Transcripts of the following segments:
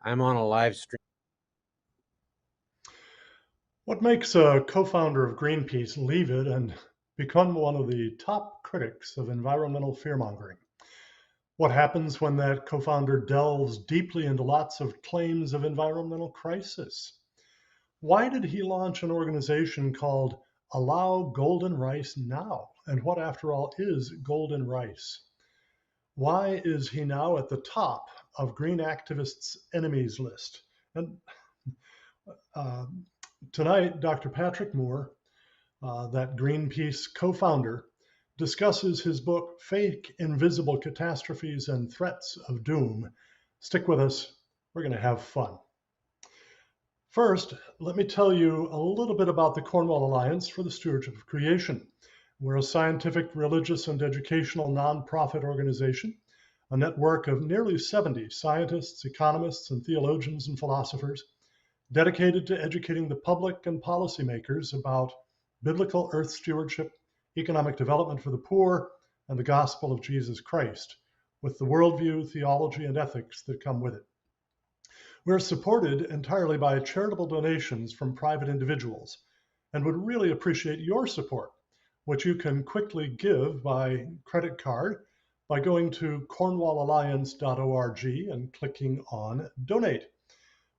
I'm on a live stream. What makes a co-founder of Greenpeace leave it and become one of the top critics of environmental fear-mongering? What happens when that co-founder delves deeply into lots of claims of environmental crisis? Why did he launch an organization called Allow Golden Rice Now? And what, after all, is golden rice? Why is he now at the top of green activists' enemies list? And uh, tonight, Dr. Patrick Moore, that Greenpeace co-founder, discusses his book, Fake Invisible Catastrophes and Threats of Doom. Stick with us. We're going to have fun. First, let me tell you a little bit about the Cornwall Alliance for the Stewardship of Creation. We're a scientific, religious, and educational nonprofit organization, a network of nearly 70 scientists, economists, and theologians and philosophers dedicated to educating the public and policymakers about biblical earth stewardship, economic development for the poor, and the gospel of Jesus Christ, with the worldview, theology, and ethics that come with it. We're supported entirely by charitable donations from private individuals and would really appreciate your support, which you can quickly give by credit card by going to cornwallalliance.org and clicking on Donate.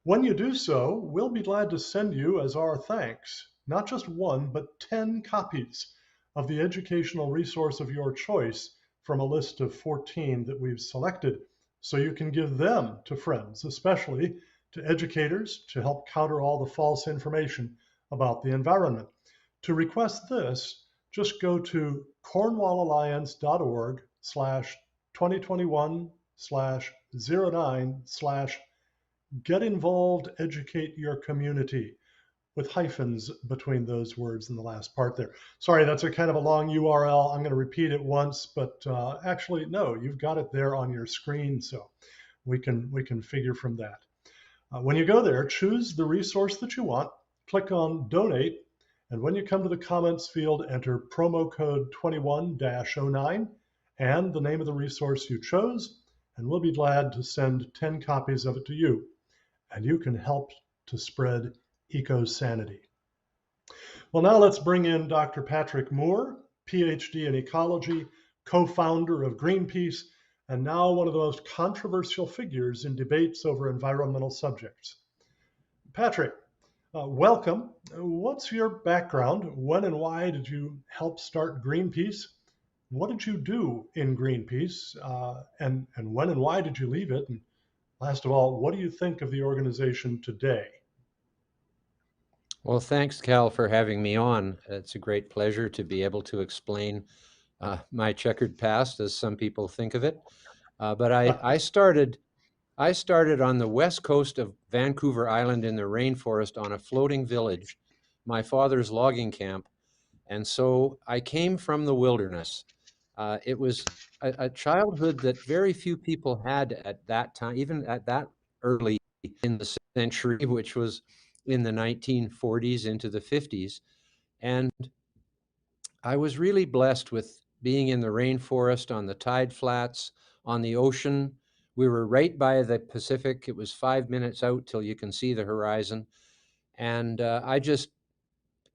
When you do so, we'll be glad to send you, as our thanks, not just one, but 10 copies of the educational resource of your choice from a list of 14 that we've selected, so you can give them to friends, especially to educators, to help counter all the false information about the environment. To request this, just go to cornwallalliance.org/2021/09/get involved, educate your community, with hyphens between those words in the last part there. Sorry, that's a kind of a long URL. I'm going to repeat it once, but actually, no, you've got it there on your screen, so we can figure from that. When you go there, choose the resource that you want, click on Donate, and when you come to the comments field, enter promo code 21-09 and the name of the resource you chose, and we'll be glad to send 10 copies of it to you. And you can help to spread eco-sanity. Well, now let's bring in Dr. Patrick Moore, PhD in ecology, co-founder of Greenpeace, and now one of the most controversial figures in debates over environmental subjects. Patrick, welcome. What's your background? When and why did you help start Greenpeace? What did you do in Greenpeace? And when and why did you leave it? And last of all, what do you think of the organization today? Well, thanks, Cal, for having me on. It's a great pleasure to be able to explain my checkered past, as some people think of it. But I started on the west coast of Vancouver Island in the rainforest on a floating village, my father's logging camp. And so I came from the wilderness. It was a childhood that very few people had at that time, even at that early in the century, which was in the 1940s into the 50s. And I was really blessed with being in the rainforest, on the tide flats, on the ocean. We were right by the Pacific. It was 5 minutes out till you can see the horizon. And I just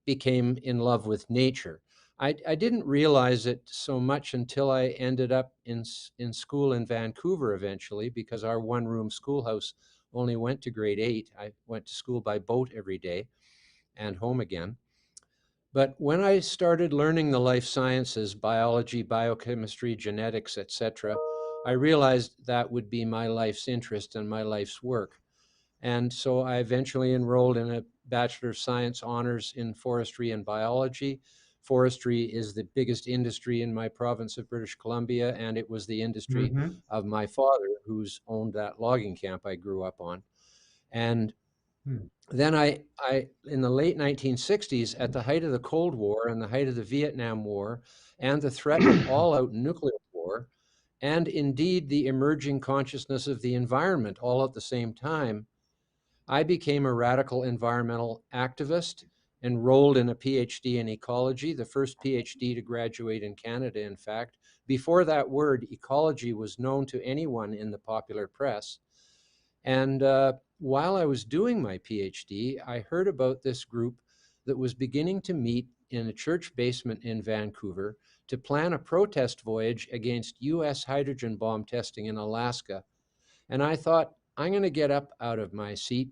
became in love with nature. I didn't realize it so much until I ended up in school in Vancouver eventually, because our one-room schoolhouse only went to grade 8. I went to school by boat every day and home again. But when I started learning the life sciences, biology, biochemistry, genetics, etc., I realized that would be my life's interest and my life's work. And so I eventually enrolled in a Bachelor of Science honors in forestry and biology. Forestry is the biggest industry in my province of British Columbia, and it was the industry Mm-hmm. of my father, who's owned that logging camp I grew up on. And then in the late 1960s, at the height of the Cold War and the height of the Vietnam War and the threat of all-out nuclear war, and indeed the emerging consciousness of the environment all at the same time, I became a radical environmental activist, enrolled in a PhD in ecology, the first PhD to graduate in Canada, in fact. Before that word, ecology, was known to anyone in the popular press. And while I was doing my PhD, I heard about this group that was beginning to meet in a church basement in Vancouver to plan a protest voyage against US hydrogen bomb testing in Alaska. And I thought, I'm going to get up out of my seat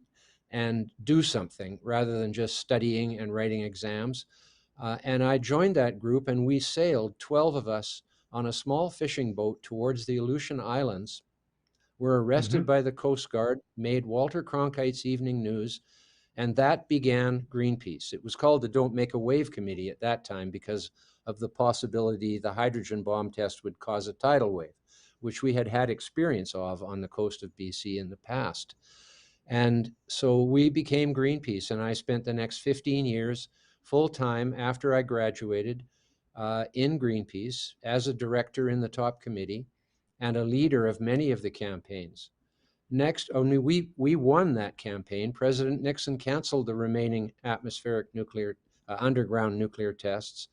and do something rather than just studying and writing exams. And I joined that group, and we sailed, 12 of us, on a small fishing boat towards the Aleutian Islands, were arrested Hmm. by the Coast Guard, made Walter Cronkite's Evening News, and that began Greenpeace. It was called the Don't Make a Wave Committee at that time because of the possibility the hydrogen bomb test would cause a tidal wave, which we had had experience of on the coast of BC in the past. And so we became Greenpeace, and I spent the next 15 years full time after I graduated in Greenpeace as a director in the top committee and a leader of many of the campaigns. Next, we won that campaign. President Nixon canceled the remaining atmospheric nuclear, underground nuclear tests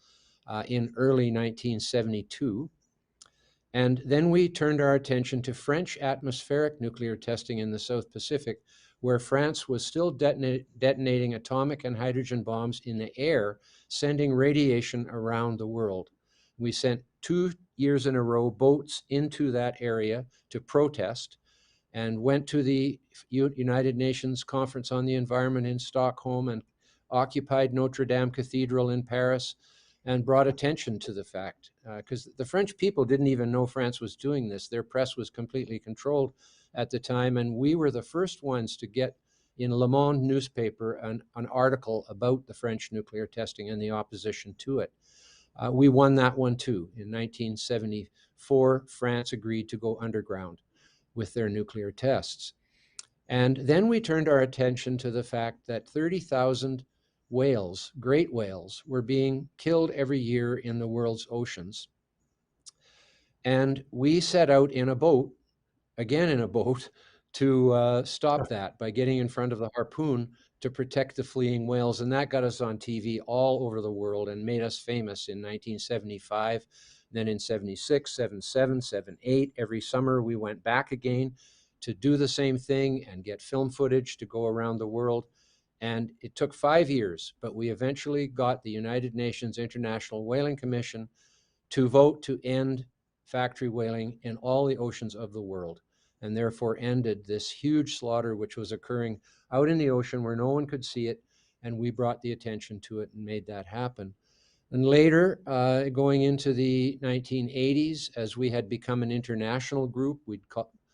in early 1972. And then we turned our attention to French atmospheric nuclear testing in the South Pacific, where France was still detonating atomic and hydrogen bombs in the air, sending radiation around the world. We sent 2 years in a row boats into that area to protest and went to the United Nations Conference on the Environment in Stockholm and occupied Notre Dame Cathedral in Paris and brought attention to the fact because the French people didn't even know France was doing this. Their press was completely controlled at the time, and we were the first ones to get in Le Monde newspaper an article about the French nuclear testing and the opposition to it. We won that one too. In 1974, France agreed to go underground with their nuclear tests. And then we turned our attention to the fact that 30,000 whales, great whales, were being killed every year in the world's oceans. And we set out in a boat, again in a boat, to stop that by getting in front of the harpoon to protect the fleeing whales. And that got us on TV all over the world and made us famous in 1975. Then in 76, 77, 78, every summer we went back again to do the same thing and get film footage to go around the world. And it took 5 years, but we eventually got the United Nations International Whaling Commission to vote to end factory whaling in all the oceans of the world, and therefore ended this huge slaughter which was occurring out in the ocean where no one could see it, and we brought the attention to it and made that happen. And later, going into the 1980s, as we had become an international group, we'd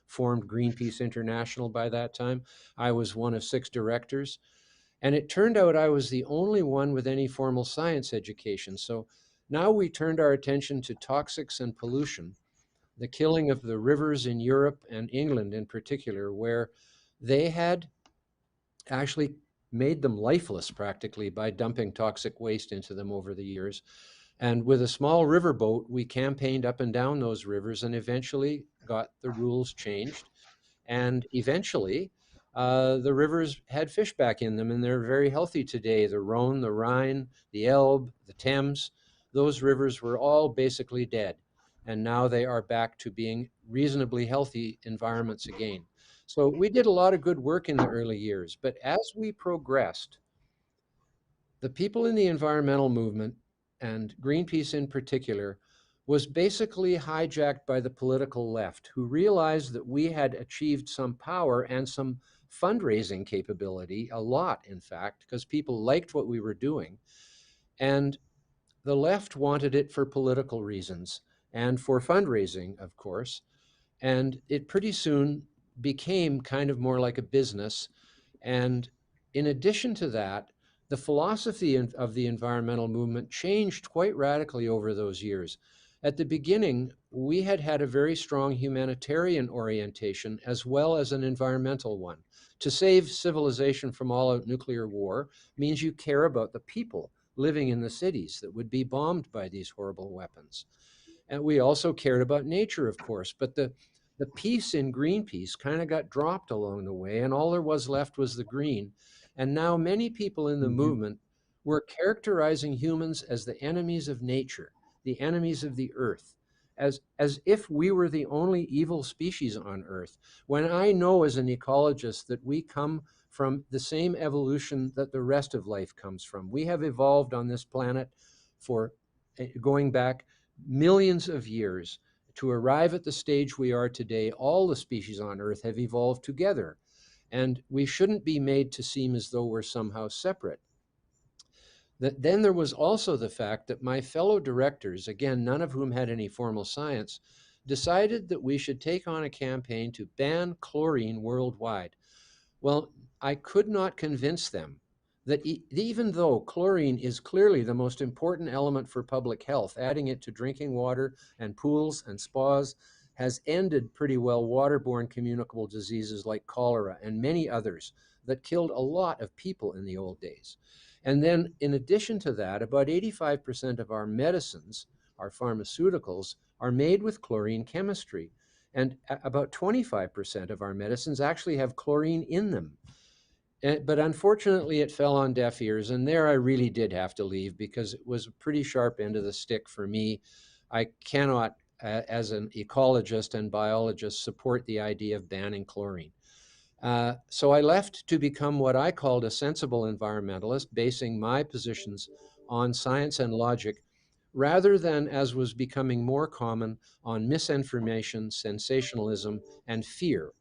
formed Greenpeace International by that time. I was one of 6 directors. And it turned out I was the only one with any formal science education. So now we turned our attention to toxics and pollution, the killing of the rivers in Europe and England in particular, where they had actually made them lifeless practically by dumping toxic waste into them over the years. And with a small riverboat, we campaigned up and down those rivers and eventually got the rules changed. And eventually, the rivers had fish back in them, and they're very healthy today. The Rhone, the Rhine, the Elbe, the Thames, those rivers were all basically dead. And now they are back to being reasonably healthy environments again. So we did a lot of good work in the early years. But as we progressed, the people in the environmental movement, and Greenpeace in particular, was basically hijacked by the political left, who realized that we had achieved some power and some fundraising capability, a lot, in fact, because people liked what we were doing. And the left wanted it for political reasons and for fundraising, of course. And it pretty soon became kind of more like a business. And in addition to that, the philosophy of the environmental movement changed quite radically over those years. At the beginning, we had had a very strong humanitarian orientation as well as an environmental one. To save civilization from all-out nuclear war means you care about the people living in the cities that would be bombed by these horrible weapons. And we also cared about nature, of course, but the piece in Greenpeace kind of got dropped along the way, and all there was left was the green. And now many people in the Hmm. movement were characterizing humans as the enemies of nature, the enemies of the earth. as if we were the only evil species on Earth, when I know as an ecologist that we come from the same evolution that the rest of life comes from. We have evolved on this planet for going back millions of years to arrive at the stage we are today. All the species on Earth have evolved together, and we shouldn't be made to seem as though we're somehow separate. Then there was also the fact that my fellow directors, again, none of whom had any formal science, decided that we should take on a campaign to ban chlorine worldwide. Well, I could not convince them that even though chlorine is clearly the most important element for public health, adding it to drinking water and pools and spas has ended pretty well waterborne communicable diseases like cholera and many others that killed a lot of people in the old days. And then in addition to that, about 85% of our medicines, our pharmaceuticals, are made with chlorine chemistry. And about 25% of our medicines actually have chlorine in them. But unfortunately, it fell on deaf ears. And there I really did have to leave because it was a pretty sharp end of the stick for me. I cannot, as an ecologist and biologist, support the idea of banning chlorine. So I left to become what I called a sensible environmentalist, basing my positions on science and logic, rather than, as was becoming more common, on misinformation, sensationalism, and fear.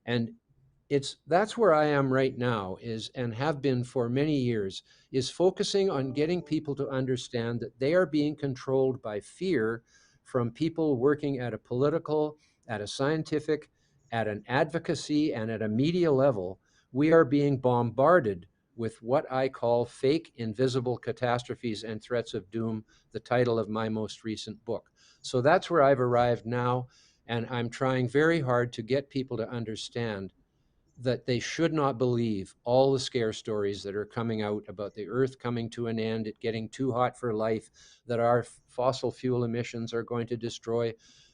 And that's where I am right now, and have been for many years, is focusing on getting people to understand that they are being controlled by fear from people working at a political, at a scientific, at an advocacy, and at a media level. We are being bombarded with what I call fake invisible catastrophes and threats of doom, the title of my most recent book. So that's where I've arrived now, and I'm trying very hard to get people to understand that they should not believe all the scare stories that are coming out about the Earth coming to an end, it getting too hot for life, that our fossil fuel emissions are going to destroy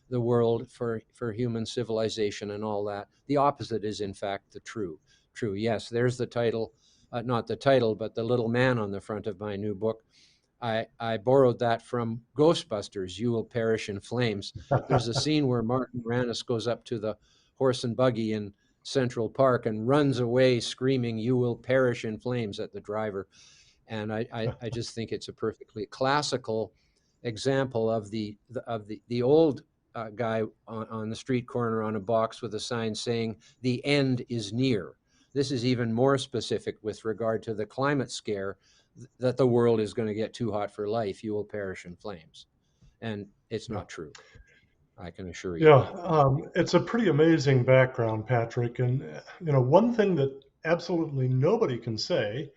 the world for human civilization and all that. The opposite is, in fact, the true. Yes, there's the title, not the title, but the little man on the front of my new book. I borrowed that from Ghostbusters, You Will Perish in Flames. There's a scene where Martin Rannis goes up to the horse and buggy in Central Park and runs away screaming, "You will perish in flames," at the driver. And I just think it's a perfectly classical example of the old guy on the street corner on a box with a sign saying, "The end is near." This is even more specific with regard to the climate scare, that the world is going to get too hot for life, you will perish in flames. And it's not true, I can assure you. Yeah, it's a pretty amazing background, Patrick. And one thing that absolutely nobody can say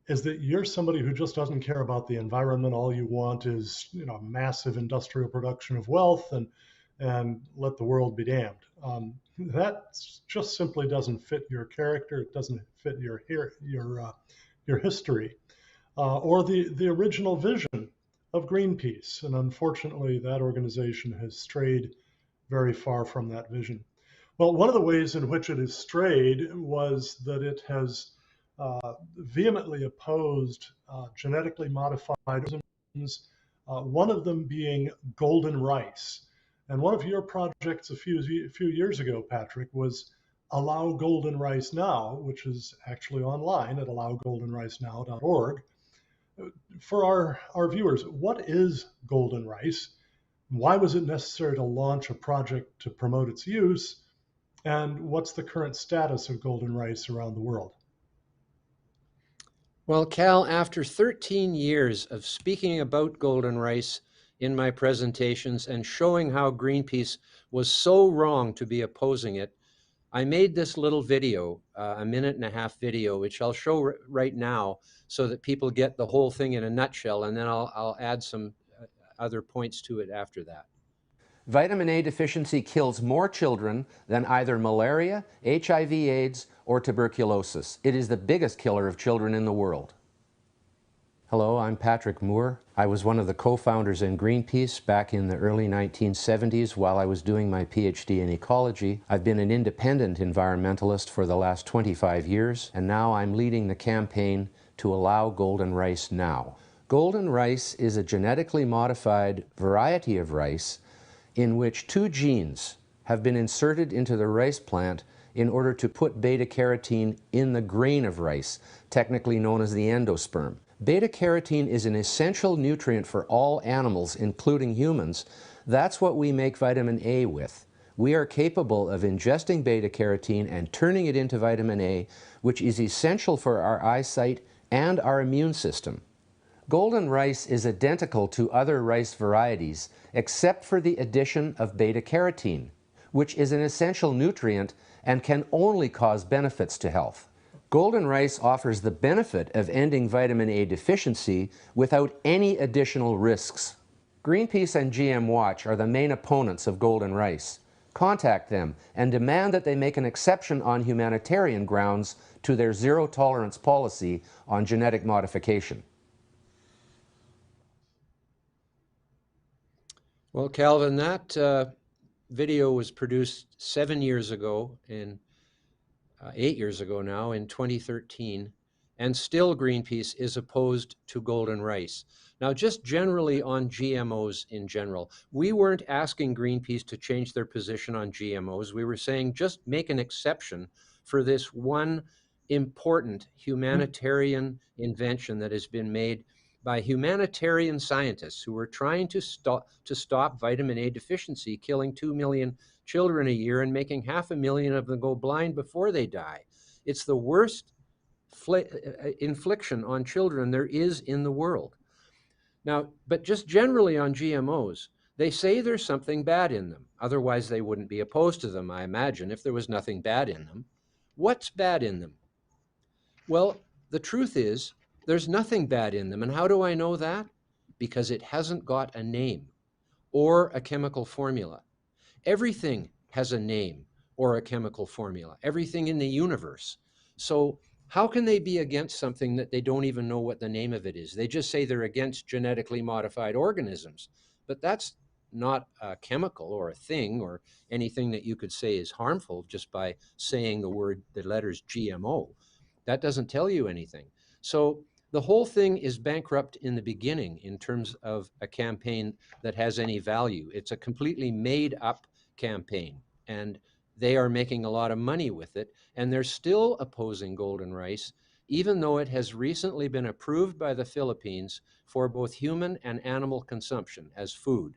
is that you're somebody who just doesn't care about the environment. All you want is, massive industrial production of wealth and let the world be damned. That just simply doesn't fit your character. It doesn't fit your history or the original vision of Greenpeace. And unfortunately, that organization has strayed very far from that vision. Well, one of the ways in which it has strayed was that it has vehemently opposed genetically modified organisms, one of them being golden rice. And one of your projects a few years ago, Patrick, was Allow Golden Rice Now, which is actually online at allowgoldenricenow.org. For our viewers, what is golden rice? Why was it necessary to launch a project to promote its use? And what's the current status of golden rice around the world? Well, Cal, after 13 years of speaking about golden rice in my presentations and showing how Greenpeace was so wrong to be opposing it, I made this little video, a 1.5-minute video, which I'll show right now so that people get the whole thing in a nutshell, and then I'll add some other points to it after that. Vitamin A deficiency kills more children than either malaria, HIV/AIDS, or tuberculosis. It is the biggest killer of children in the world. Hello, I'm Patrick Moore. I was one of the co-founders in Greenpeace back in the early 1970s while I was doing my PhD in ecology. I've been an independent environmentalist for the last 25 years, and now I'm leading the campaign to allow golden rice now. Golden rice is a genetically modified variety of rice. in which two genes have been inserted into the rice plant in order to put beta-carotene in the grain of rice, technically known as the endosperm. Beta-carotene is an essential nutrient for all animals, including humans. That's what we make vitamin A with. We are capable of ingesting beta-carotene and turning it into vitamin A, which is essential for our eyesight and our immune system. Golden rice is identical to other rice varieties, except for the addition of beta-carotene, which is an essential nutrient and can only cause benefits to health. Golden rice offers the benefit of ending vitamin A deficiency without any additional risks. Greenpeace and GM Watch are the main opponents of golden rice. Contact them and demand that they make an exception on humanitarian grounds to their zero-tolerance policy on genetic modification. Well, Calvin, that video was produced 7 years ago, 8 years ago now, in 2013, and still Greenpeace is opposed to golden rice. Now, just generally on GMOs in general, we weren't asking Greenpeace to change their position on GMOs. We were saying just make an exception for this one important humanitarian invention that has been made by humanitarian scientists who are trying to stop vitamin A deficiency, killing 2 million children a year and making 500,000 of them go blind before they die. It's the worst infliction on children there is in the world. Now, but just generally on GMOs, they say there's something bad in them. Otherwise, they wouldn't be opposed to them, I imagine, if there was nothing bad in them. What's bad in them? Well, the truth is, there's nothing bad in them. And how do I know that? Because it hasn't got a name or a chemical formula. Everything has a name or a chemical formula, everything in the universe. So how can they be against something that they don't even know what the name of it is? They just say they're against genetically modified organisms, but that's not a chemical or a thing or anything that you could say is harmful just by saying the letters GMO. That doesn't tell you anything. So the whole thing is bankrupt in the beginning in terms of a campaign that has any value. It's a completely made up campaign, and they are making a lot of money with it, and they're still opposing golden rice, even though it has recently been approved by the Philippines for both human and animal consumption as food.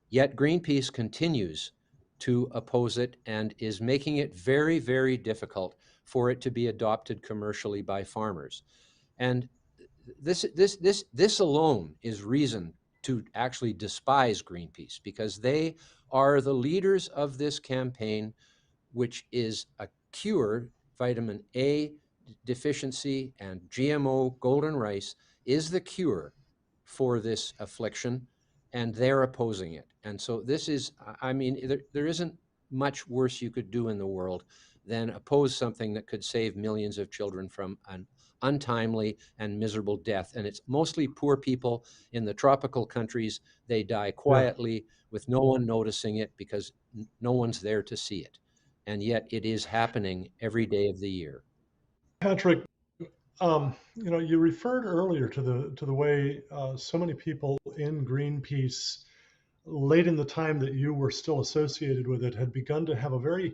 Yet Greenpeace continues to oppose it and is making it very, very difficult for it to be adopted commercially by farmers. And this alone is reason to actually despise Greenpeace, because they are the leaders of this campaign, which is a cure. Vitamin A deficiency and GMO golden rice is the cure for this affliction, and they're opposing it. And so this is, I mean, there isn't much worse you could do in the world than oppose something that could save millions of children from an untimely and miserable death. And it's mostly poor people in the tropical countries. They die quietly with no one noticing it because no one's there to see it. And yet it is happening every day of the year. Patrick, you referred earlier to the way so many people in Greenpeace, late in the time that you were still associated with it, had begun to have a very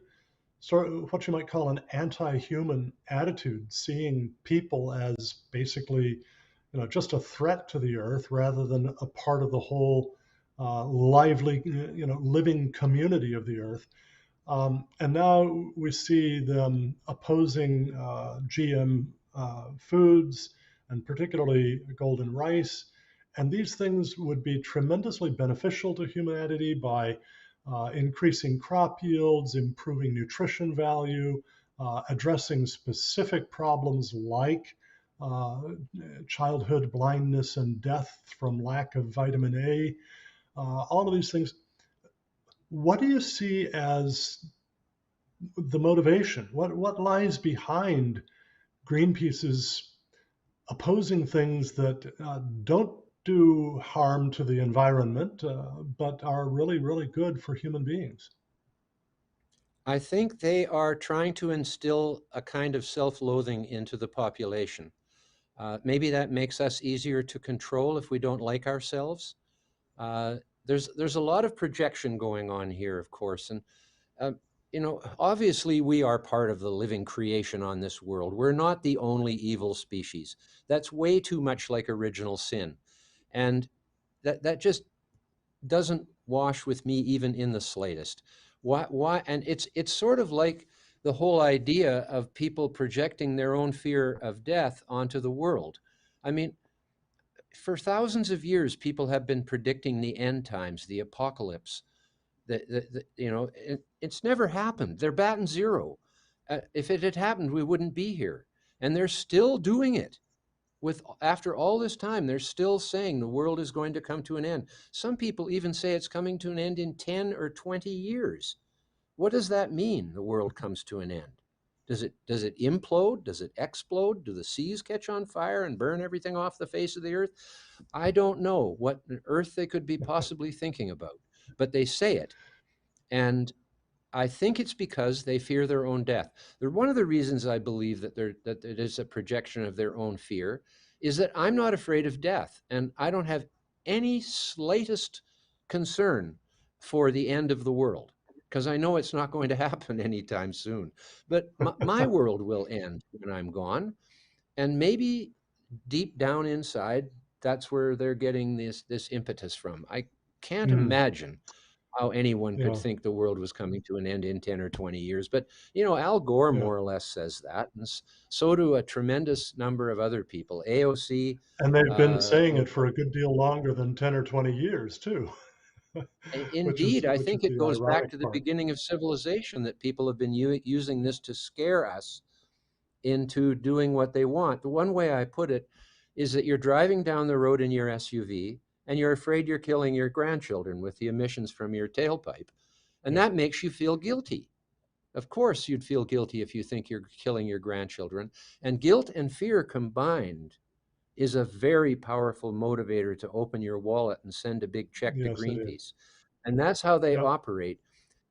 sort of what you might call an anti-human attitude, seeing people as basically, just a threat to the earth rather than a part of the whole lively, living community of the earth. And now we see them opposing GM foods, and particularly golden rice. And these things would be tremendously beneficial to humanity by increasing crop yields, improving nutrition value, addressing specific problems like childhood blindness and death from lack of vitamin A, all of these things. What do you see as the motivation? What lies behind Greenpeace's opposing things that don't do harm to the environment, but are really, really good for human beings? I think they are trying to instill a kind of self-loathing into the population. Maybe that makes us easier to control if we don't like ourselves. there's a lot of projection going on here, of course, and uh, obviously we are part of the living creation on this world. We're not the only evil species. That's way too much like original sin, and that just doesn't wash with me even in the slightest. Why? And it's sort of like the whole idea of people projecting their own fear of death onto the world. I mean, for thousands of years, people have been predicting the end times, the apocalypse. It's never happened. They're batting zero. If it had happened, we wouldn't be here, and they're still doing it. With after all this time, they're still saying the world is going to come to an end. Some people even say it's coming to an end in 10 or 20 years. What does that mean? The world comes to an end. Does it implode? Does it explode? Do the seas catch on fire and burn everything off the face of the earth? I don't know what on earth they could be possibly thinking about, but they say it. And I think it's because they fear their own death. One of the reasons I believe that it is a projection of their own fear is that I'm not afraid of death, and I don't have any slightest concern for the end of the world because I know it's not going to happen anytime soon. But my world will end when I'm gone, and maybe deep down inside, that's where they're getting this impetus from. I can't Mm, imagine how anyone could yeah, think the world was coming to an end in 10 or 20 years. But, Al Gore yeah. more or less says that. And so do a tremendous number of other people. AOC, And they've been saying well, it for a good deal longer than 10 or 20 years too, indeed, I which is think it the goes back ironic to the part. beginning of civilization that people have been using this to scare us into doing what they want. The one way I put it is that you're driving down the road in your SUV and you're afraid you're killing your grandchildren with the emissions from your tailpipe. And Yeah, that makes you feel guilty. Of course, you'd feel guilty if you think you're killing your grandchildren. And guilt and fear combined is a very powerful motivator to open your wallet and send a big check to yes, it is. Greenpeace. And that's how they Yep. operate,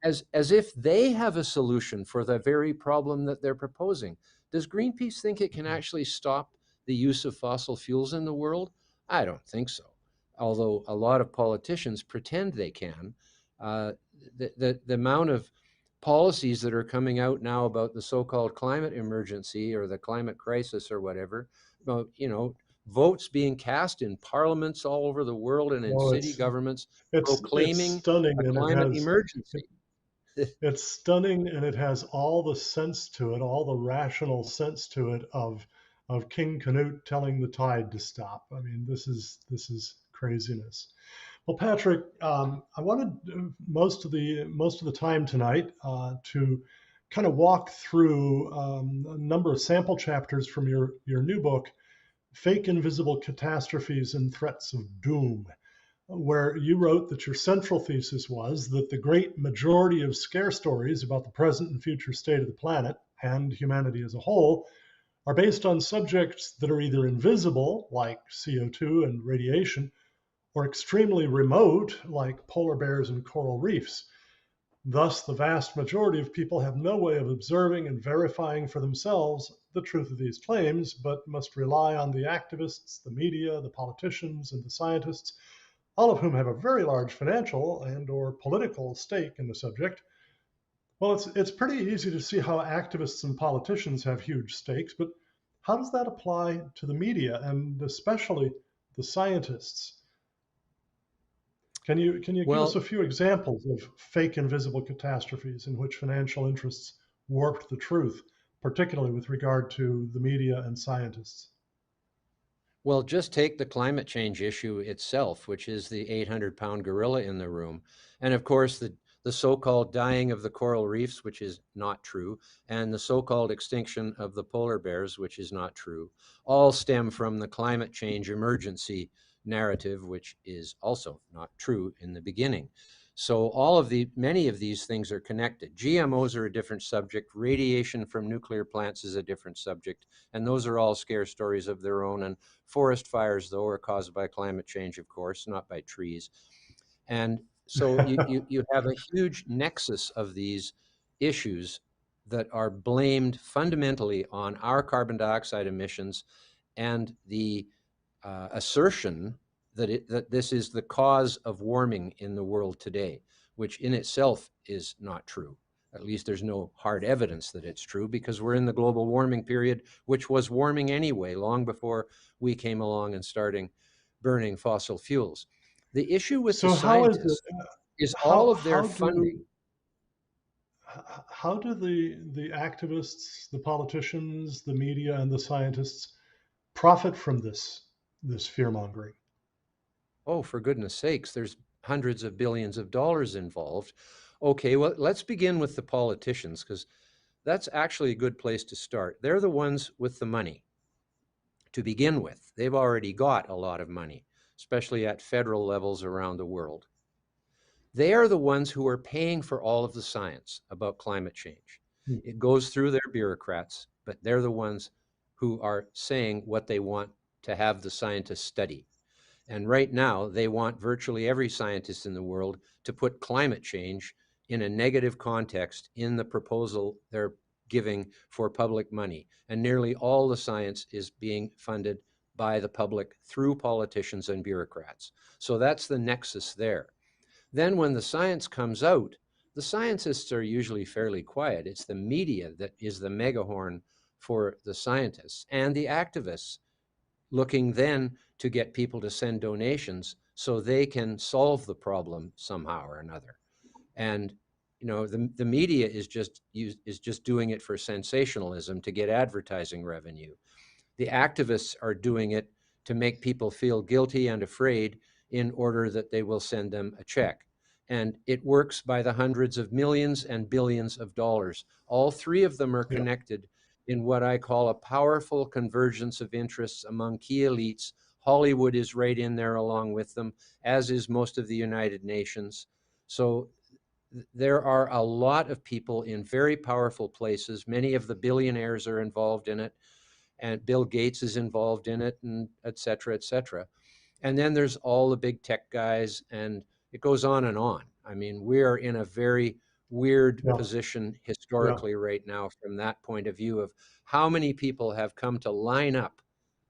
as if they have a solution for the very problem that they're proposing. Does Greenpeace think it can actually stop the use of fossil fuels in the world? I don't think so. Although a lot of politicians pretend they can. Uh, the amount of policies that are coming out now about the so-called climate emergency or the climate crisis or whatever, about, votes being cast in parliaments all over the world and in No, city governments it's proclaiming stunning a and climate it, emergency. it's stunning and it has all the sense to it, all the rational sense to it of King Canute telling the tide to stop. I mean, this is craziness. Well, Patrick, I wanted most of the time tonight to kind of walk through a number of sample chapters from your new book, Fake Invisible Catastrophes and Threats of Doom, where you wrote that your central thesis was that the great majority of scare stories about the present and future state of the planet and humanity as a whole are based on subjects that are either invisible, like CO2 and radiation, or extremely remote, like polar bears and coral reefs. Thus, the vast majority of people have no way of observing and verifying for themselves the truth of these claims, but must rely on the activists, the media, the politicians, and the scientists, all of whom have a very large financial and or political stake in the subject. Well, it's pretty easy to see how activists and politicians have huge stakes, but how does that apply to the media and especially the scientists? Can you give us Well, a few examples of fake invisible catastrophes in which financial interests warped the truth, particularly with regard to the media and scientists? well, just take the climate change issue itself, which is the 800-pound gorilla in the room. And of course, the so-called dying of the coral reefs, which is not true, and the so-called extinction of the polar bears, which is not true, all stem from the climate change emergency narrative, which is also not true in the beginning. So many of these things are connected. GMOs are a different subject. Radiation from nuclear plants is a different subject. And those are all scare stories of their own. And forest fires, though, are caused by climate change, of course, not by trees. And so you have a huge nexus of these issues that are blamed fundamentally on our carbon dioxide emissions and the assertion that this is the cause of warming in the world today, which in itself is not true. At least there's no hard evidence that it's true, because we're in the global warming period, which was warming anyway, long before we came along and starting burning fossil fuels. The issue with the So how is it? scientists is all How of their how funding. do how do the activists, the politicians, the media, and the scientists profit from this fear mongering? Oh, for goodness sakes, there's hundreds of billions of dollars involved. Okay, well, let's begin with the politicians, because that's actually a good place to start. They're the ones with the money to begin with. They've already got a lot of money, especially at federal levels around the world. They are the ones who are paying for all of the science about climate change. Hmm. It goes through their bureaucrats, but they're the ones who are saying what they want to have the scientists study. And right now, they want virtually every scientist in the world to put climate change in a negative context in the proposal they're giving for public money. And nearly all the science is being funded by the public through politicians and bureaucrats. So that's the nexus there. Then when the science comes out, the scientists are usually fairly quiet. It's the media that is the megahorn for the scientists, and the activists looking then to get people to send donations so they can solve the problem somehow or another. And the media is just doing it for sensationalism, to get advertising revenue. The activists are doing it to make people feel guilty and afraid in order that they will send them a check. And it works by the hundreds of millions and billions of dollars. All three of them are Yeah, connected in what I call a powerful convergence of interests among key elites. Hollywood is right in there along with them, as is most of the United Nations. So there are a lot of people in very powerful places. Many of the billionaires are involved in it, and Bill Gates is involved in it, and et cetera, et cetera. And then there's all the big tech guys, and it goes on and on. I mean, we are in a very weird yeah, position yeah, historically right now from that point of view of how many people have come to line up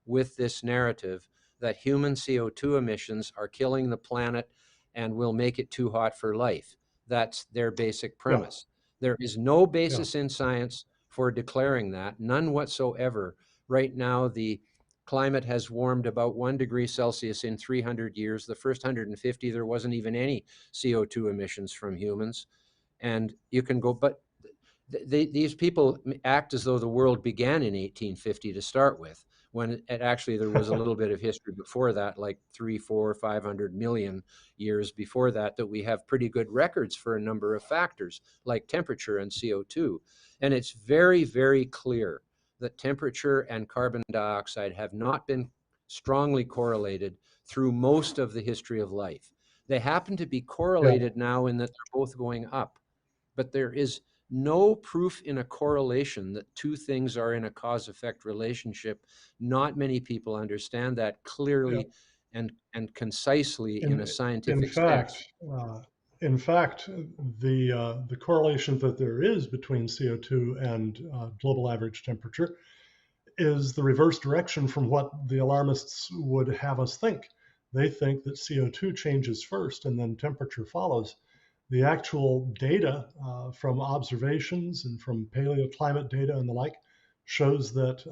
with this narrative that human CO2 emissions are killing the planet and will make it too hot for life. That's their basic yeah, premise. There is no yeah, basis in science for declaring that, none whatsoever. Right now, the climate has warmed about 1 degree Celsius in 300 years. The first 150, there wasn't even any CO2 emissions from humans. And you can go, but these people act as though the world began in 1850 to start with, when it actually there was a little bit of history before that, like 3, 4, 500 million years before that, that we have pretty good records for a number of factors like temperature and CO2. And it's very, very clear that temperature and carbon dioxide have not been strongly correlated through most of the history of life. They happen to be yeah. correlated now in that they're both going up, but there is no proof in a correlation that two things are in a cause-effect relationship. Not many people understand that Yeah. clearly and concisely in a In in scientific fact, sense. uh, in fact, the correlation that there is between CO2 and global average temperature is the reverse direction from what the alarmists would have us think. They think that CO2 changes first and then temperature follows. The actual data from observations and from paleoclimate data and the like shows that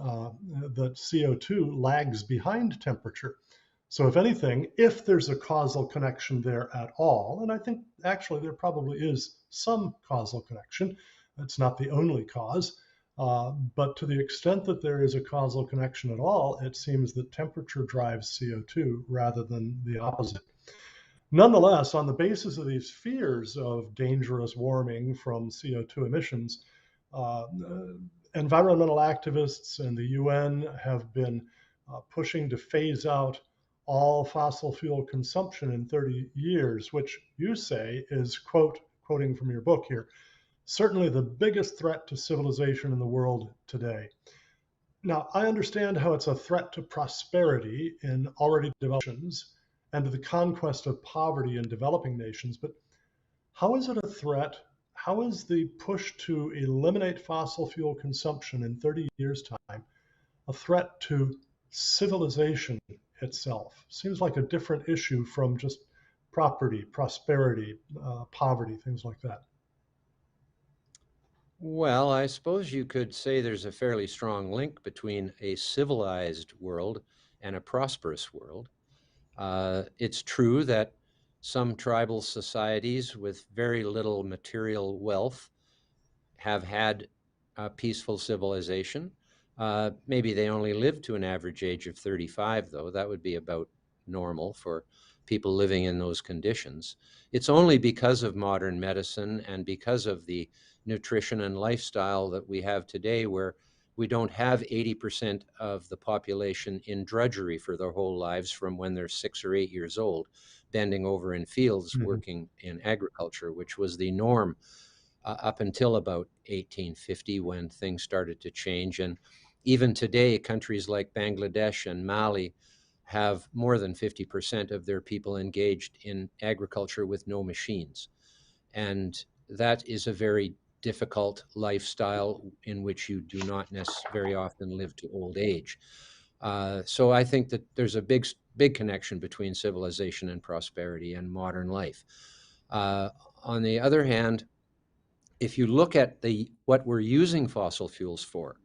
CO2 lags behind temperature. So, if anything, if there's a causal connection there at all, and I think actually there probably is some causal connection, it's not the only cause, but to the extent that there is a causal connection at all, it seems that temperature drives CO2 rather than the opposite. Nonetheless, on the basis of these fears of dangerous warming from CO2 emissions, uh, environmental activists and the UN have been pushing to phase out all fossil fuel consumption in 30 years, which you say is, quoting from your book here, certainly the biggest threat to civilization in the world today. Now, I understand how it's a threat to prosperity in already developed nations and to the conquest of poverty in developing nations, but how is it a threat? How is the push to eliminate fossil fuel consumption in 30 years' time a threat to civilization itself? Seems like a different issue from just property, prosperity, poverty, things like that. Well, I suppose you could say there's a fairly strong link between a civilized world and a prosperous world. It's true that some tribal societies with very little material wealth have had a peaceful civilization. Maybe they only live to an average age of 35, though. That would be about normal for people living in those conditions. It's only because of modern medicine and because of the nutrition and lifestyle that we have today, where we don't have 80% of the population in drudgery for their whole lives from when they're 6 or 8 years old, bending over in fields Mhm. working in agriculture, which was the norm up until about 1850 when things started to change. And even today, countries like Bangladesh and Mali have more than 50% of their people engaged in agriculture with no machines. And that is a very difficult lifestyle in which you do not very often live to old age. So I think that there's a big connection between civilization and prosperity and modern life. Uh, on the other hand, if you look at what we're using fossil fuels for,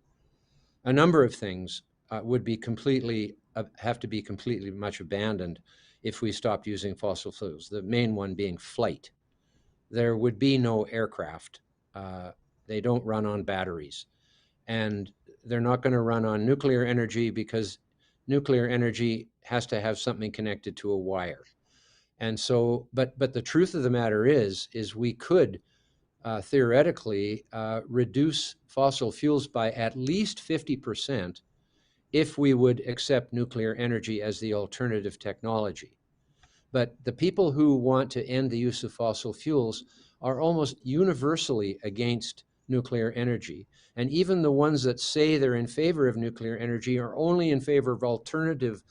a number of things would be completely have to be completely much abandoned if we stopped using fossil fuels. The main one being flight. There would be no aircraft. Uh, they don't run on batteries, and they're not going to run on nuclear energy because nuclear energy has to have something connected to a wire. And so, but the truth of the matter is we could theoretically reduce fossil fuels by at least 50% if we would accept nuclear energy as the alternative technology. But the people who want to end the use of fossil fuels are almost universally against nuclear energy. And even the ones that say they're in favor of nuclear energy are only in favor of alternative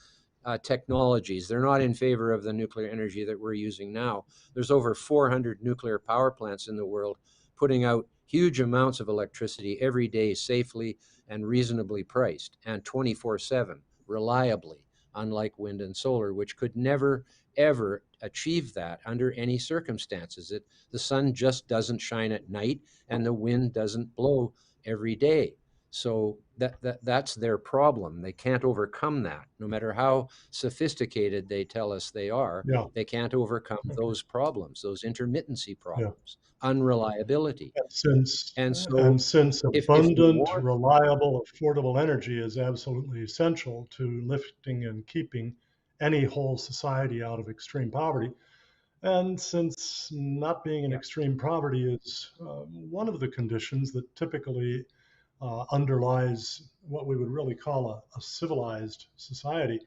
technologies. They're not in favor of the nuclear energy that we're using now. There's over 400 nuclear power plants in the world putting out huge amounts of electricity every day safely and reasonably priced and 24/7 reliably, unlike wind and solar, which could never ever achieve that under any circumstances. The sun just doesn't shine at night and the wind doesn't blow every day. So that's their problem. They can't overcome that. No matter how sophisticated they tell us they are, Yeah. they can't overcome Okay. those problems, those intermittency Yeah. problems, unreliability. And since And and so since if you abundant, want, reliable, affordable energy is absolutely essential to lifting and keeping any whole society out of extreme poverty, and since not being in yeah, extreme poverty is one of the conditions that typically underlies what we would really call a civilized society,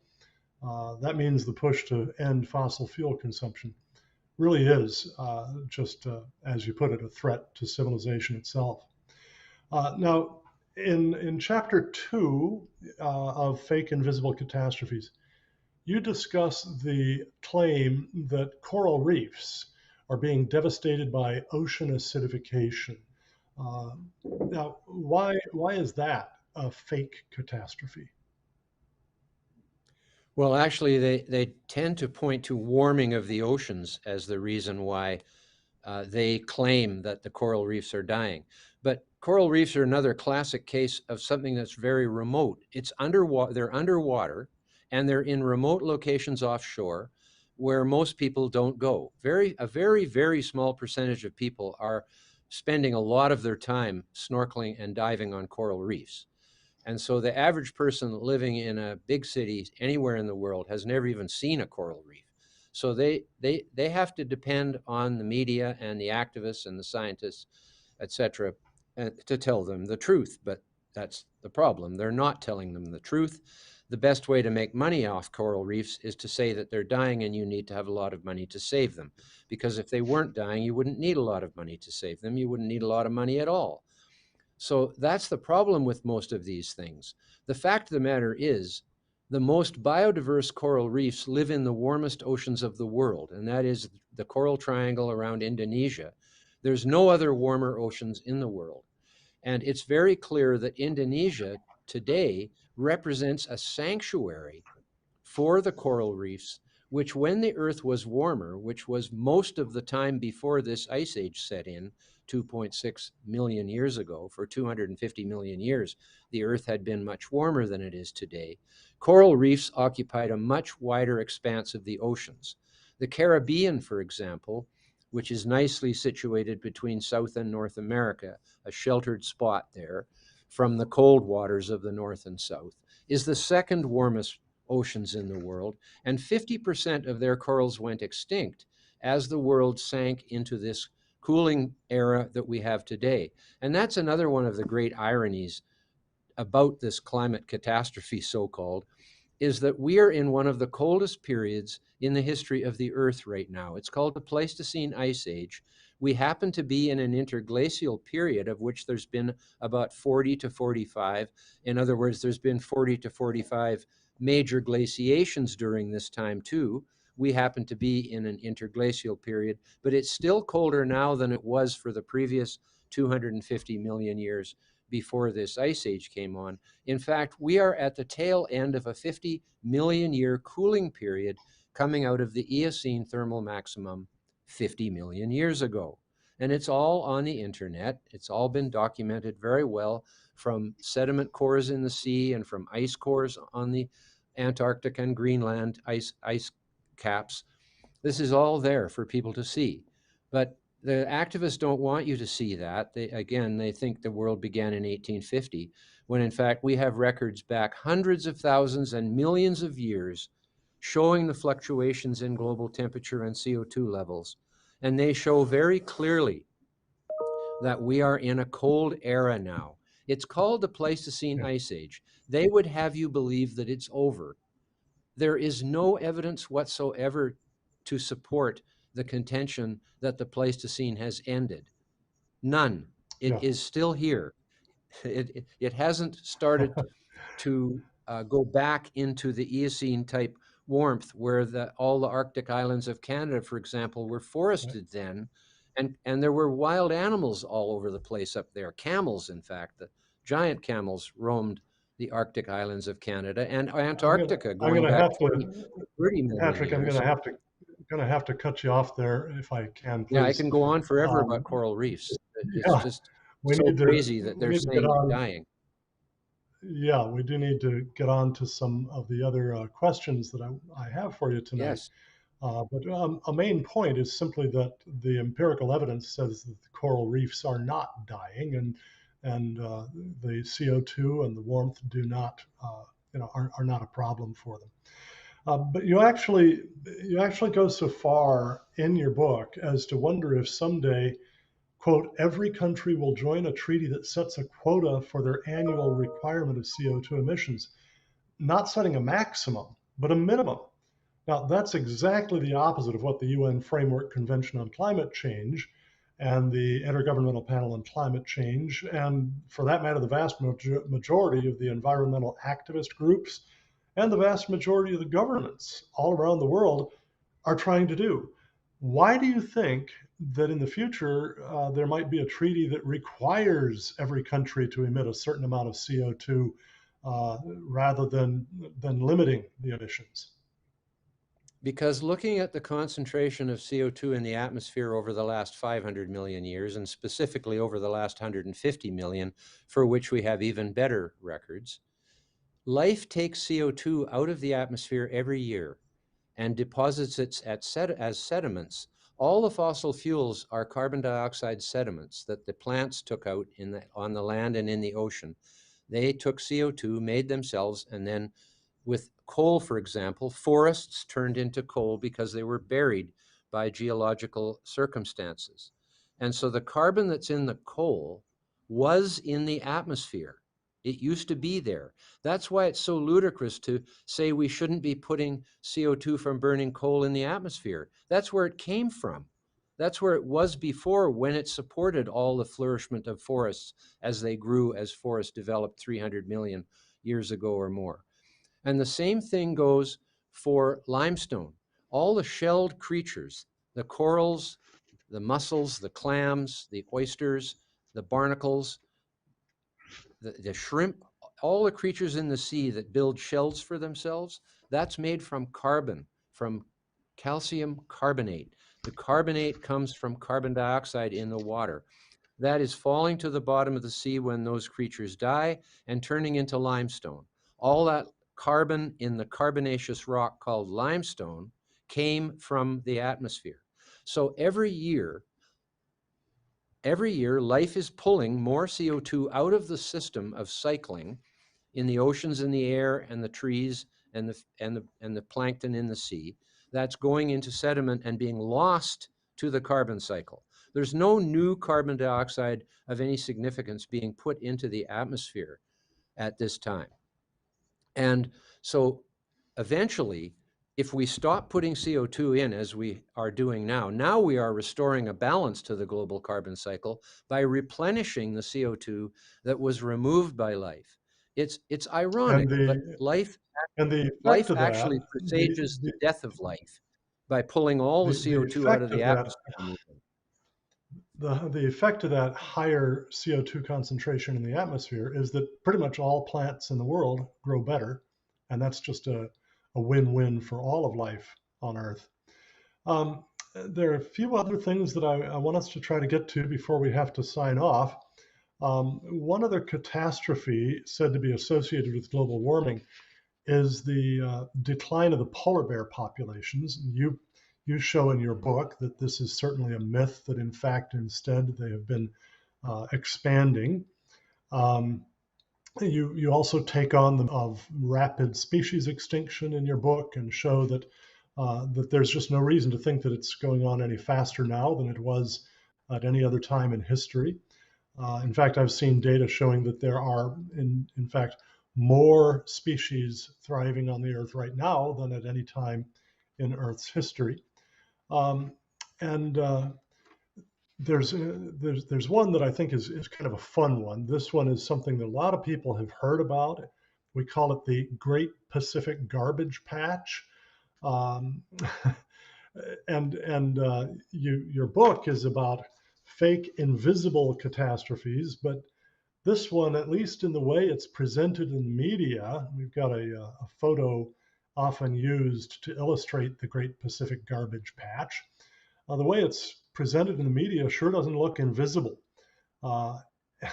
that means the push to end fossil fuel consumption really is just, as you put it, a threat to civilization itself. Now, in chapter 2 of Fake Invisible Catastrophes, you discuss the claim that coral reefs are being devastated by ocean acidification. Uh, Now, why is that a fake catastrophe? well, actually, they tend to point to warming of the oceans as the reason why they claim that the coral reefs are dying. But coral reefs are another classic case of something that's very remote. It's underwater, they're underwater, and they're in remote locations offshore where most people don't go. A very, very small percentage of people are spending a lot of their time snorkeling and diving on coral reefs. And so the average person living in a big city anywhere in the world has never even seen a coral reef. So they have to depend on the media and the activists and the scientists, et cetera, to tell them the truth. But that's the problem. They're not telling them the truth. The best way to make money off coral reefs is to say that they're dying and you need to have a lot of money to save them. Because if they weren't dying, you wouldn't need a lot of money to save them. You wouldn't need a lot of money at all. So that's the problem with most of these things. The fact of the matter is, the most biodiverse coral reefs live in the warmest oceans of the world, and that is the Coral Triangle around Indonesia. There's no other warmer oceans in the world. And it's very clear that Indonesia today represents a sanctuary for the coral reefs, which when the Earth was warmer, which was most of the time before this ice age set in, 2.6 million years ago, for 250 million years, the Earth had been much warmer than it is today. Coral reefs occupied a much wider expanse of the oceans. The Caribbean, for example, which is nicely situated between South and North America, a sheltered spot there from the cold waters of the North and South, is the second warmest oceans in the world, and 50% of their corals went extinct as the world sank into this cooling era that we have today. And that's another one of the great ironies about this climate catastrophe, so-called, is that we are in one of the coldest periods in the history of the Earth right now. It's called the Pleistocene Ice Age. We happen to be in an interglacial period of which there's been about 40 to 45. In other words, there's been 40 to 45 major glaciations during this time too. We happen to be in an interglacial period, but it's still colder now than it was for the previous 250 million years before this ice age came on. In fact, we are at the tail end of a 50 million year cooling period coming out of the Eocene thermal maximum 50 million years ago. And it's all on the internet. It's all been documented very well from sediment cores in the sea and from ice cores on the Antarctic and Greenland ice caps. This is all there for people to see. But the activists don't want you to see that. They think the world began in 1850, when in fact we have records back hundreds of thousands and millions of years showing the fluctuations in global temperature and CO2 levels. And they show very clearly that we are in a cold era now. It's called the Pleistocene Ice Age. They would have you believe that it's over. There is no evidence whatsoever to support the contention that the Pleistocene has ended. None. It Yeah. is still here. It hasn't started to go back into the Eocene type warmth where all the Arctic islands of Canada, for example, were forested then. And there were wild animals all over the place up there. Camels, in fact, the giant camels roamed the Arctic islands of Canada and Antarctica I'm going gonna back have 40, to, 30 million Patrick. I'm years. gonna have to cut you off there if I can, Yeah, I please. can go on forever about Um, coral reefs. It's yeah, just so crazy that we they're need to get saying they're on. dying. Yeah, we do need to get on to some of the other questions that I have for you tonight. Yes. But a main point is simply that the empirical evidence says that the coral reefs are not dying, and the CO2 and the warmth do not, are not a problem for them. But you actually go so far in your book as to wonder if someday, quote, every country will join a treaty that sets a quota for their annual requirement of CO2 emissions, not setting a maximum, but a minimum. Now, that's exactly the opposite of what the UN Framework Convention on Climate Change and the Intergovernmental Panel on Climate Change, and for that matter, the vast majority of the environmental activist groups and the vast majority of the governments all around the world are trying to do. Why do you think that in the future there might be a treaty that requires every country to emit a certain amount of CO2 rather than limiting the emissions? Because looking at the concentration of CO2 in the atmosphere over the last 500 million years, and specifically over the last 150 million, for which we have even better records, life takes CO2 out of the atmosphere every year and deposits it as sediments. All the fossil fuels are carbon dioxide sediments that the plants took out on the land and in the ocean. They took CO2, made themselves, and then with coal, for example, forests turned into coal because they were buried by geological circumstances. And so the carbon that's in the coal was in the atmosphere. It used to be there. That's why it's so ludicrous to say we shouldn't be putting CO2 from burning coal in the atmosphere. That's where it came from. That's where it was before, when it supported all the flourishment of forests as they grew, as forests developed 300 million years ago or more. And the same thing goes for limestone. All the shelled creatures, the corals, the mussels, the clams, the oysters, the barnacles, the shrimp, all the creatures in the sea that build shells for themselves, that's made from carbon, from calcium carbonate. The carbonate comes from carbon dioxide in the water. That is falling to the bottom of the sea when those creatures die and turning into limestone. All that carbon in the carbonaceous rock called limestone came from the atmosphere. So every year, life is pulling more CO2 out of the system of cycling in the oceans and the air and the trees and the plankton in the sea. That's going into sediment and being lost to the carbon cycle. There's no new carbon dioxide of any significance being put into the atmosphere at this time. And so eventually, if we stop putting CO2 in as we are doing now we are restoring a balance to the global carbon cycle by replenishing the CO2 that was removed by life. It's And ironic, but the life and the effect of that, actually presages the death of life by pulling all the the CO2 out of effect the of that atmosphere. the effect of that higher CO2 concentration in the atmosphere is that pretty much all plants in the world grow better, and that's just a win-win for all of life on Earth. Um, there are a few other things that I want us to try to get to before we have to sign off. One other catastrophe said to be associated with global warming is the decline of the polar bear populations. You show in your book that this is certainly a myth, that in fact, instead, they have been expanding. Um, you also take on the of rapid species extinction in your book and show that that there's just no reason to think that it's going on any faster now than it was at any other time in history. In fact, I've seen data showing that there are, in fact, more species thriving on the Earth right now than at any time in Earth's history. Um, and there's one that I think is kind of a fun one. This one is something that a lot of people have heard about. We call it the Great Pacific Garbage Patch. Um, your book is about fake invisible catastrophes, but this one, at least in the way it's presented in the media, we've got a photo often used to illustrate the Great Pacific Garbage Patch. The way it's presented in the media sure doesn't look invisible. Uh,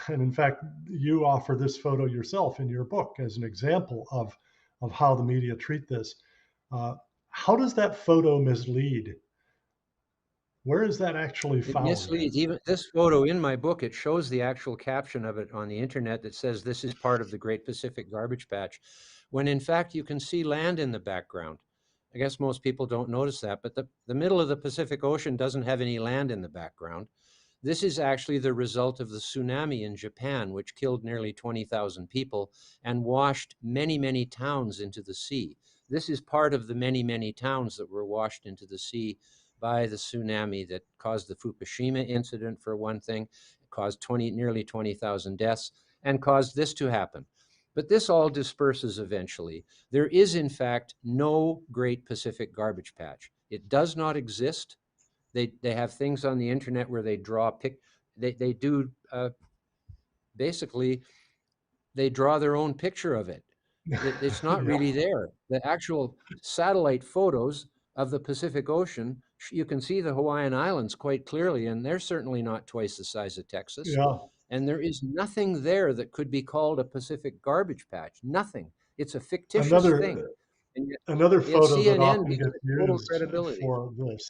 and in fact, you offer this photo yourself in your book as an example of how the media treat this. How does that photo mislead? Where is that actually It found? misleads. Even this photo in my book, it shows the actual caption of it on the internet that says this is part of the Great Pacific Garbage Patch, when in fact you can see land in the background. I guess most people don't notice that, but the middle of the Pacific Ocean doesn't have any land in the background. This is actually the result of the tsunami in Japan, which killed nearly 20,000 people and washed many, many towns into the sea. This is part of the many, many towns that were washed into the sea by the tsunami that caused the Fukushima incident, for one thing, caused nearly 20,000 deaths, and caused this to happen. But this all disperses eventually. There is, in fact, no Great Pacific Garbage Patch. It does not exist. They have things on the internet where they draw they do basically they draw their own picture of it. It's not Yeah, really there. The actual satellite photos of the Pacific Ocean, you can see the Hawaiian Islands quite clearly, and they're certainly not twice the size of Texas. yeah. And there is nothing there that could be called a Pacific garbage patch. Nothing. It's a fictitious thing. Another And another yet photo that CNN often gives gets it total used credibility. for this.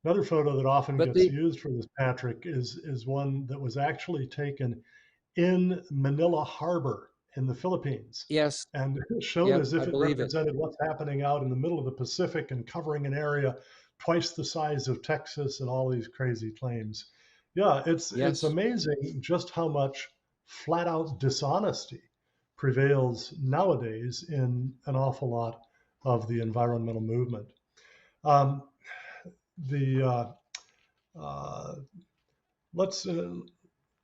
Another photo that often But gets the used for this, Patrick, is one that was actually taken in Manila Harbor in the Philippines yes, and shown yep, as I if it believe it. represented what's happening out in the middle of the Pacific and covering an area twice the size of Texas and all these crazy claims. Yeah, it's Yes. amazing just how much flat out dishonesty prevails nowadays in an awful lot of the environmental movement. Um, the uh, let's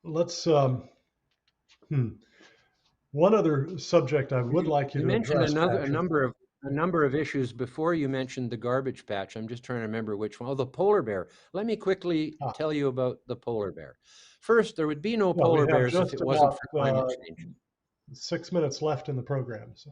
let's hmm. One other subject I would like you You to mentioned address, Patrick. a number of issues before you mentioned the garbage patch. I'm just trying to remember which one. Oh, the polar bear. Let me quickly Ah, tell you about the polar bear. First, there would be no well, we polar have bears if just it wasn't about for climate change. 6 minutes left in the program. So.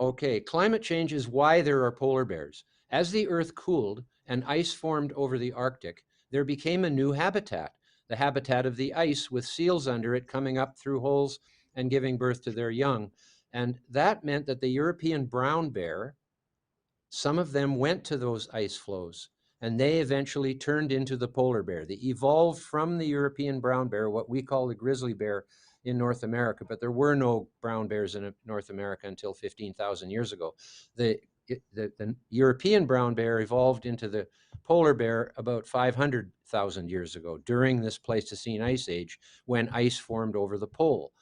Okay, climate change is why there are polar bears. As the Earth cooled and ice formed over the Arctic, there became a new habitat, the habitat of the ice with seals under it coming up through holes and giving birth to their young. And that meant that the European brown bear, some of them went to those ice floes and they eventually turned into the polar bear. They evolved from the European brown bear, what we call the grizzly bear in North America, but there were no brown bears in North America until 15,000 years ago. The European brown bear evolved into the polar bear about 500,000 years ago during this Pleistocene Ice Age when ice formed over the pole.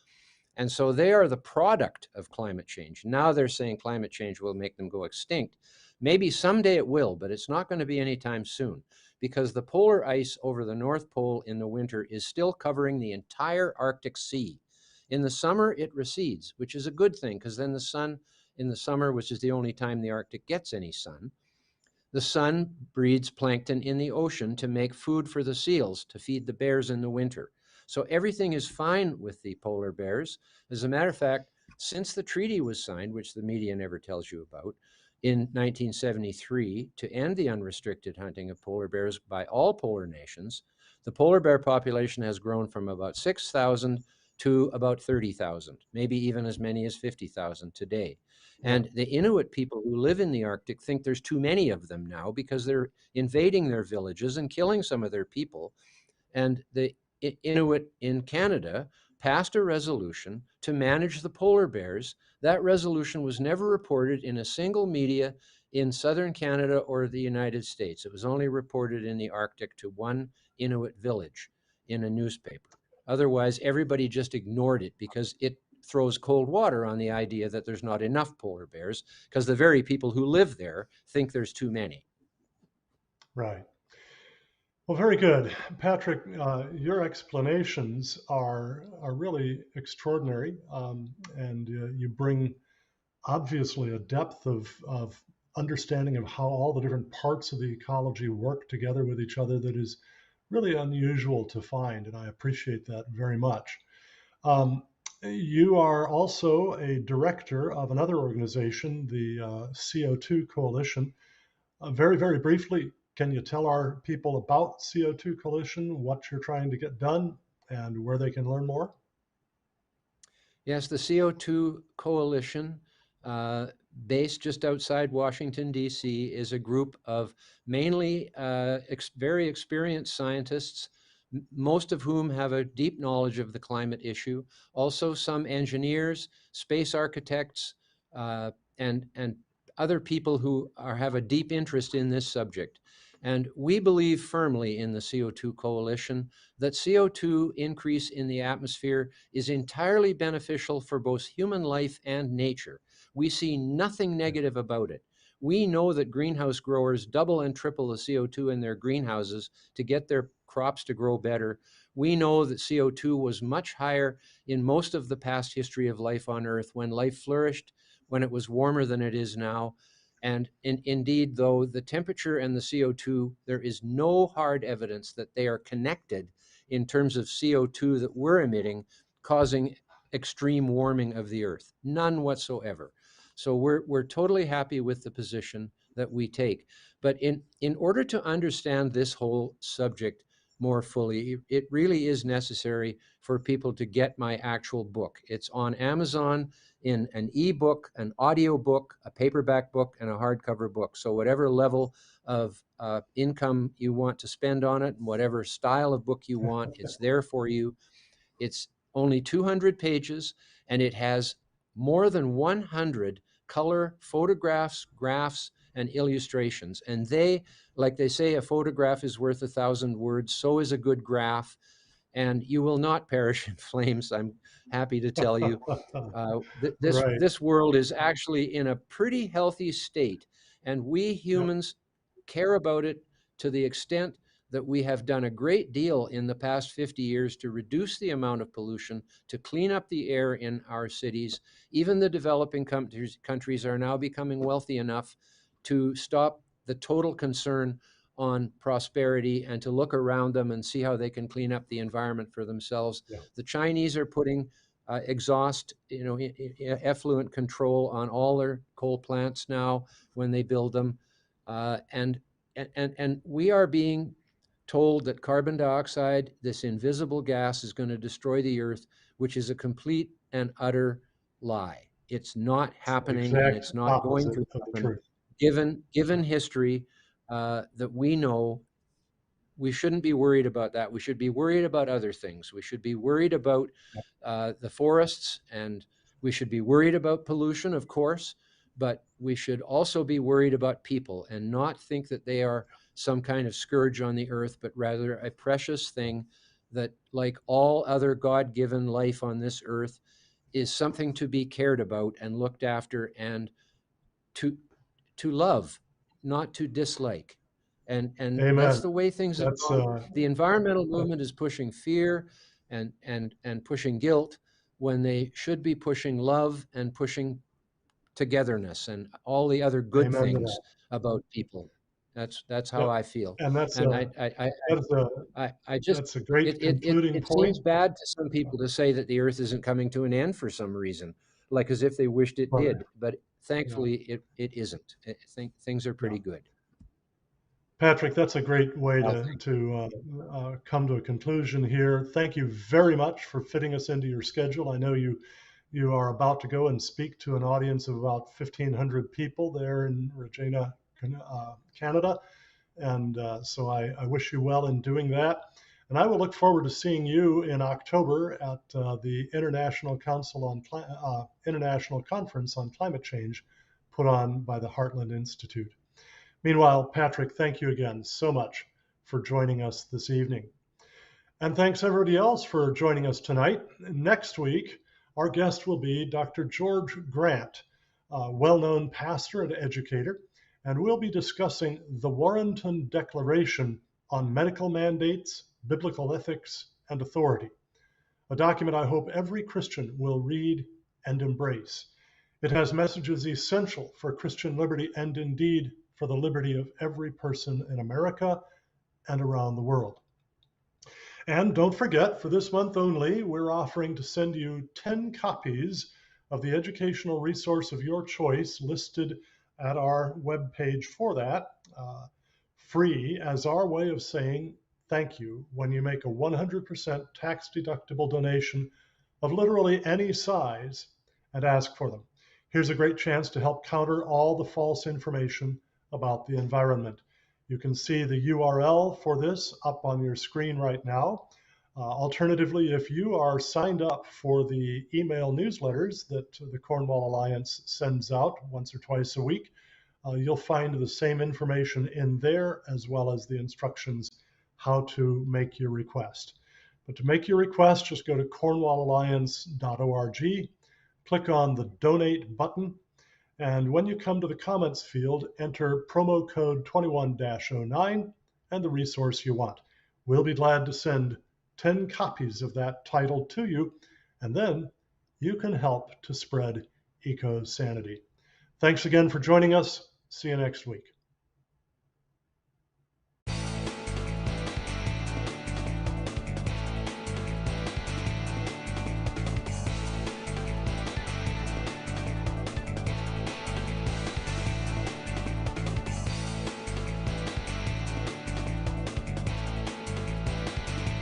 And so they are the product of climate change. Now they're saying climate change will make them go extinct. Maybe someday it will, but it's not going to be anytime soon because the polar ice over the North Pole in the winter is still covering the entire Arctic Sea. In the summer, it recedes, which is a good thing because then the sun in the summer, which is the only time the Arctic gets any sun, the sun breeds plankton in the ocean to make food for the seals to feed the bears in the winter. So everything is fine with the polar bears. As a matter of fact, since the treaty was signed, which the media never tells you about, in 1973 to end the unrestricted hunting of polar bears by all polar nations, the polar bear population has grown from about 6,000 to about 30,000, maybe even as many as 50,000 today. Yeah. And the Inuit people who live in the Arctic think there's too many of them now because they're invading their villages and killing some of their people. And the Inuit in Canada passed a resolution to manage the polar bears. That resolution was never reported in a single media in southern Canada or the United States. It was only reported in the Arctic to one Inuit village in a newspaper. Otherwise, everybody just ignored it because it throws cold water on the idea that there's not enough polar bears because the very people who live there think there's too many. Right. Well, very good, Patrick. Your explanations are really extraordinary, and you bring obviously a depth of understanding of how all the different parts of the ecology work together with each other that is really unusual to find, and I appreciate that very much. Um, you are also a director of another organization, the CO2 Coalition. Very, very briefly, can you tell our people about CO2 Coalition, what you're trying to get done, and where they can learn more? Yes, the CO2 Coalition, based just outside Washington, D.C., is a group of mainly very experienced scientists, most of whom have a deep knowledge of the climate issue. Also, some engineers, space architects, and other people who have a deep interest in this subject. And we believe firmly in the CO2 Coalition that CO2 increase in the atmosphere is entirely beneficial for both human life and nature. We see nothing negative about it. We know that greenhouse growers double and triple the CO2 in their greenhouses to get their crops to grow better. We know that CO2 was much higher in most of the past history of life on Earth when life flourished, when it was warmer than it is now. And indeed, though the temperature and the CO2, there is no hard evidence that they are connected in terms of CO2 that we're emitting causing extreme warming of the Earth. None whatsoever. So we're totally happy with the position that we take. But in order to understand this whole subject more fully, it really is necessary for people to get my actual book. It's on Amazon in an ebook, an audio book, a paperback book, and a hardcover book. So whatever level of income you want to spend on it, and whatever style of book you want, it's there for you. It's only 200 pages, and it has more than 100 color photographs, graphs, and illustrations. And they, like they say, a photograph is worth 1,000 words. So is a good graph. And you will not perish in flames, I'm happy to tell you. Right. This world is actually in a pretty healthy state, and we Yep. humans care about it to the extent that we have done a great deal in the past 50 years to reduce the amount of pollution, to clean up the air in our cities. Even the developing countries are now becoming wealthy enough to stop the total concern on prosperity and to look around them and see how they can clean up the environment for themselves. Yeah. The Chinese are putting exhaust, effluent control on all their coal plants now when they build them. And we are being told that carbon dioxide, this invisible gas, is going to destroy the earth, which is a complete and utter lie. It's not It's the happening, and exact it's not going opposite to of the happen. truth. Given history that we know, we shouldn't be worried about that. We should be worried about other things. We should be worried about the forests, and we should be worried about pollution, of course, but we should also be worried about people and not think that they are some kind of scourge on the earth, but rather a precious thing that, like all other God-given life on this earth, is something to be cared about and looked after and to love, not to dislike. And that's Amen. the way things have That's gone. The environmental that, movement is pushing fear and pushing guilt when they should be pushing love and pushing togetherness and all the other good amen to things that. about people. That's how Yep. I feel. And that's And a that's a I just that's a great concluding it point. seems bad to some people to say that the earth isn't coming to an end for some reason, like as if they wished it But did. But yeah, thankfully, it isn't. I think things are yeah. pretty good. Patrick, that's a great way Well, to come to a conclusion here. Thank you very much for fitting us into your schedule. I know you are about to go and speak to an audience of about 1,500 people there in Regina, Canada, and so I wish you well in doing that. And I will look forward to seeing you in October at the International Conference on Climate Change, put on by the Heartland Institute. Meanwhile, Patrick, thank you again so much for joining us this evening. And thanks everybody else for joining us tonight. Next week, our guest will be Dr. George Grant, a well-known pastor and educator, and we'll be discussing the Warrenton Declaration on Medical Mandates, Biblical Ethics, and Authority, a document I hope every Christian will read and embrace. It has messages essential for Christian liberty and indeed for the liberty of every person in America and around the world. And don't forget, for this month only, we're offering to send you 10 copies of the educational resource of your choice listed at our webpage for that, free, as our way of saying thank you when you make a 100% tax-deductible donation of literally any size and ask for them. Here's a great chance to help counter all the false information about the environment. You can see the URL for this up on your screen right now. Alternatively, if you are signed up for the email newsletters that the Cornwall Alliance sends out once or twice a week, you'll find the same information in there as well as the instructions how to make your request. But to make your request, just go to cornwallalliance.org, click on the donate button, and when you come to the comments field, enter promo code 21-09 and the resource you want. We'll be glad to send 10 copies of that title to you, and then you can help to spread eco-sanity. Thanks again for joining us. See you next week.